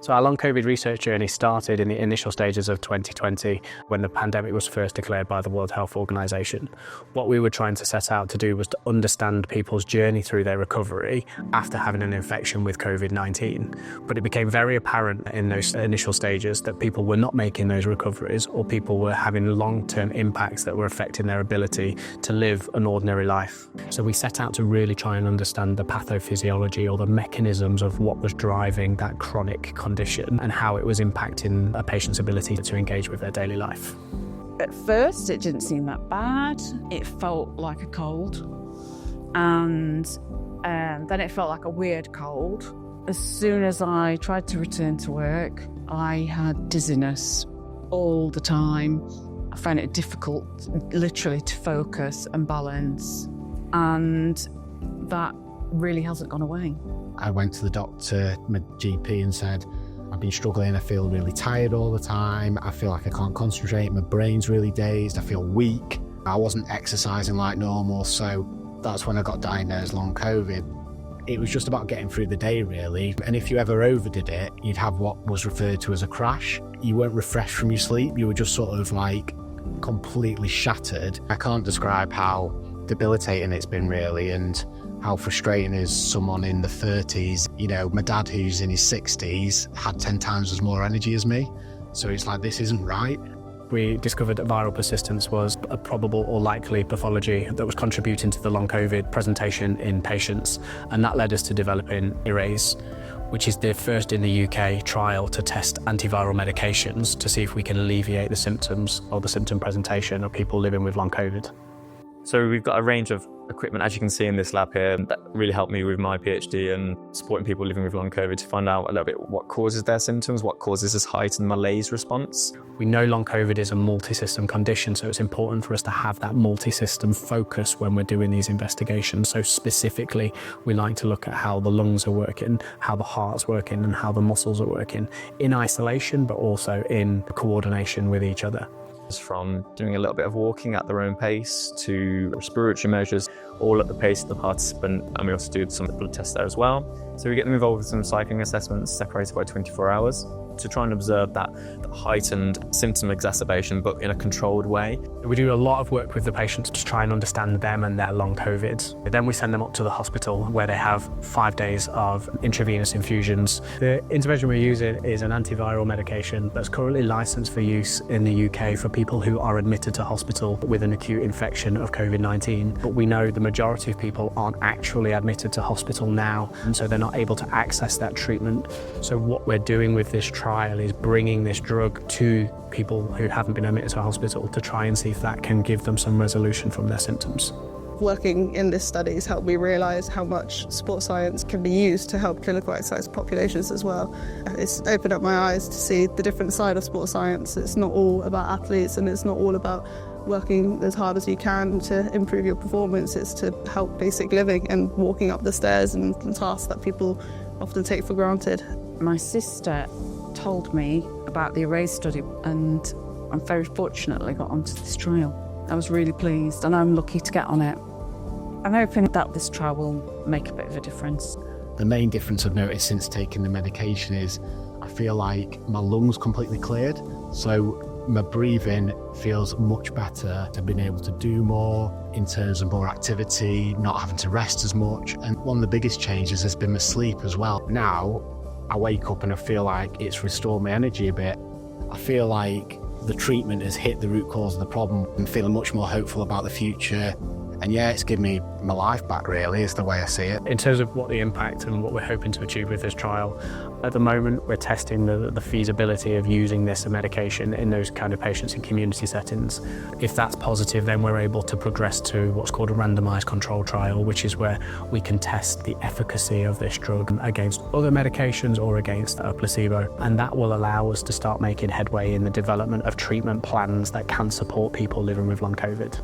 So our long COVID research journey started in the initial stages of 2020 when the pandemic was first declared by the World Health Organization. What we were trying to set out to do was to understand people's journey through their recovery after having an infection with COVID-19. But it became very apparent in those initial stages that people were not making those recoveries, or people were having long-term impacts that were affecting their ability to live an ordinary life. So we set out to really try and understand the pathophysiology, or the mechanisms of what was driving that chronic condition and how it was impacting a patient's ability to engage with their daily life. At first, it didn't seem that bad. It felt like a cold, and then it felt like a weird cold. As soon as I tried to return to work, I had dizziness all the time. I found it difficult, literally, to focus and balance, and that really hasn't gone away. I went to the doctor, my GP, and said, I've been struggling, I feel really tired all the time, I feel like I can't concentrate, my brain's really dazed, I feel weak. I wasn't exercising like normal, so that's when I got diagnosed long COVID. It was just about getting through the day, really. And if you ever overdid it, you'd have what was referred to as a crash. You weren't refreshed from your sleep, you were just sort of like completely shattered. I can't describe how debilitating it's been, really, and how frustrating is someone in the 30s. You know, my dad, who's in his 60s, had 10 times as more energy as me. So it's like, this isn't right. We discovered that viral persistence was a probable or likely pathology that was contributing to the long COVID presentation in patients. And that led us to developing ERASE, which is the first in the UK trial to test antiviral medications to see if we can alleviate the symptoms or the symptom presentation of people living with long COVID. So we've got a range of equipment, as you can see in this lab here, that really helped me with my PhD and supporting people living with long COVID to find out a little bit what causes their symptoms, what causes this heightened malaise response. We know long COVID is a multi-system condition, so it's important for us to have that multi-system focus when we're doing these investigations. So specifically, we like to look at how the lungs are working, how the heart's working, and how the muscles are working in isolation, but also in coordination with each other. From doing a little bit of walking at their own pace to respiratory measures, all at the pace of the participant, and we also do some blood tests there as well. So we get them involved with some cycling assessments separated by 24 hours to try and observe that heightened symptom exacerbation, but in a controlled way. We do a lot of work with the patients to try and understand them and their long COVID. Then we send them up to the hospital where they have 5 days of intravenous infusions. The intervention we're using is an antiviral medication that's currently licensed for use in the UK for people who are admitted to hospital with an acute infection of COVID-19. But we know the majority of people aren't actually admitted to hospital now, and so they're not able to access that treatment. So what we're doing with this trial is bringing this drug to people who haven't been admitted to hospital to try and see if that can give them some resolution from their symptoms. Working in this study has helped me realise how much sports science can be used to help clinical exercise populations as well. It's opened up my eyes to see the different side of sports science. It's not all about athletes, and it's not all about working as hard as you can to improve your performance. It's to help basic living and walking up the stairs and tasks that people often take for granted. My sister told me about the ERASE study, and I very fortunately got onto this trial. I was really pleased, and I'm lucky to get on it. I'm hoping that this trial will make a bit of a difference. The main difference I've noticed since taking the medication is I feel like my lungs completely cleared, so my breathing feels much better. I've been able to do more in terms of more activity, not having to rest as much, and one of the biggest changes has been my sleep as well. Now I wake up and I feel like it's restored my energy a bit. I feel like the treatment has hit the root cause of the problem. I'm feeling much more hopeful about the future. And yeah, it's given me my life back, really, is the way I see it. In terms of what the impact and what we're hoping to achieve with this trial, at the moment we're testing the feasibility of using this medication in those kind of patients in community settings. If that's positive, then we're able to progress to what's called a randomised control trial, which is where we can test the efficacy of this drug against other medications or against a placebo. And that will allow us to start making headway in the development of treatment plans that can support people living with long COVID.